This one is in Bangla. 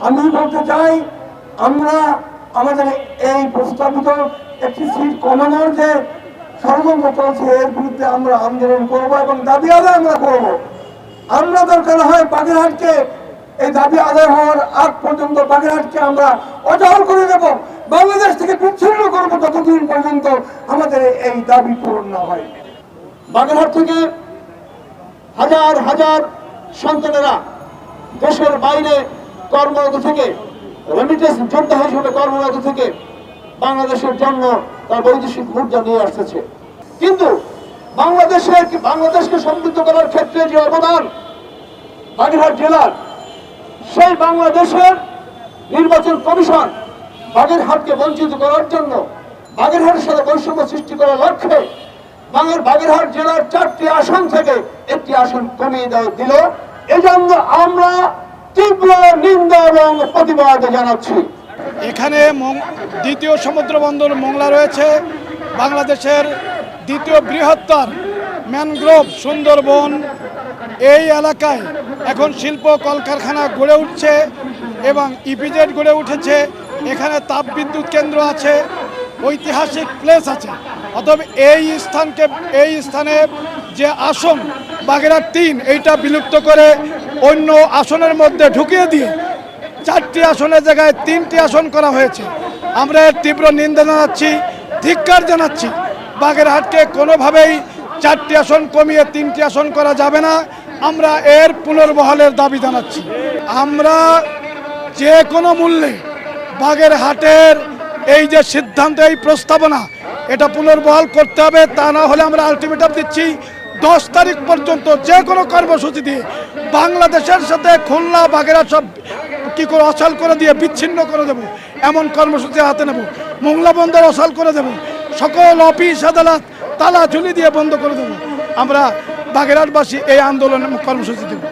আমি বলতে চাই, আমরা আমাদের এই প্রস্তাবিত একটি সিট কমানোর যে ষড়যন্ত্র চলছে এর বিরুদ্ধে আমরা আন্দোলন করব এবং দাবি আদায় আমরা করব। আমরা দরকার হয় বাগেরহাটকে এই দাবি আদায় হওয়ার আগ পর্যন্ত বাগেরহাটকে আমরা অচল করে দেব, বাংলাদেশ থেকে বিচ্ছিন্ন করবো ততদিন পর্যন্ত আমাদের এই দাবি পূরণ না হয়। বাগেরহাট থেকে হাজার হাজার সন্তানেরা দেশের বাইরে কর্মরত থেকে, রেমিটেন্স যোদ্ধা হিসেবে কর্মরত থেকে বাংলাদেশের জন্য তার বৈদেশিক মুদ্রা নিয়ে আসতেছে। কিন্তু বাংলাদেশকে সমৃদ্ধ করার ক্ষেত্রে যে অবদান বাগেরহাট জেলার, সেই বাংলাদেশের নির্বাচন কমিশন বাগেরহাটকে বঞ্চিত করার জন্য, বাগেরহাটের সাথে বৈষম্য সৃষ্টি করার লক্ষ্যে বাগেরহাট জেলার 4টি আসন থেকে একটি আসন কমিয়ে দিল। এজন্য আমরা তীব্র নিন্দা এবং প্রতিবাদ জানাচ্ছি। এখানে দ্বিতীয় সমুদ্র বন্দর মোংলা রয়েছে, বাংলাদেশের দ্বিতীয় বৃহত্তর ম্যানগ্রোভ সুন্দরবন। এই এলাকায় এখন শিল্প কলকারখানা গড়ে উঠছে এবং ইপিজেড গড়ে উঠেছে। এখানে তাপবিদ্যুৎ কেন্দ্র আছে, ঐতিহাসিক প্লেস আছে। অতএব এই স্থানে যে আসন বাগেরহাট 3 এইটা বিলুপ্ত করে অন্য আসনের মধ্যে ঢুকিয়ে দিয়ে 4টি আসনের জায়গায় 3টি আসন করা হয়েছে। আমরা এর তীব্র নিন্দা জানাচ্ছি, ধিক্কার জানাচ্ছি। বাগেরহাটকে কোনোভাবেই 4টি আসন কমিয়ে 3টি আসন করা যাবে না। আমরা এর পুনর্বহালের দাবি জানাচ্ছি। আমরা যে কোনো মূল্যে বাগেরহাটের এই যে সিদ্ধান্ত, এই প্রস্তাবনা, এটা পুনর্বহাল করতে হবে। তা না হলে আমরা আলটিমেটাম দিচ্ছি 10 তারিখ পর্যন্ত যে কোনো কর্মসূচি দিয়ে বাংলাদেশের সাথে খুলনা বাগেরহাট সব কি করে অচল করে দিয়ে বিচ্ছিন্ন করে দেব, এমন কর্মসূচি হাতে নেব। মোংলা বন্দর অচল করে দেব, সকল অফিস আদালত তালা ঝুলি দিয়ে বন্ধ করে দেব। আমরা বাগেরহাটবাসী এই আন্দোলনের কর্মসূচি দেব।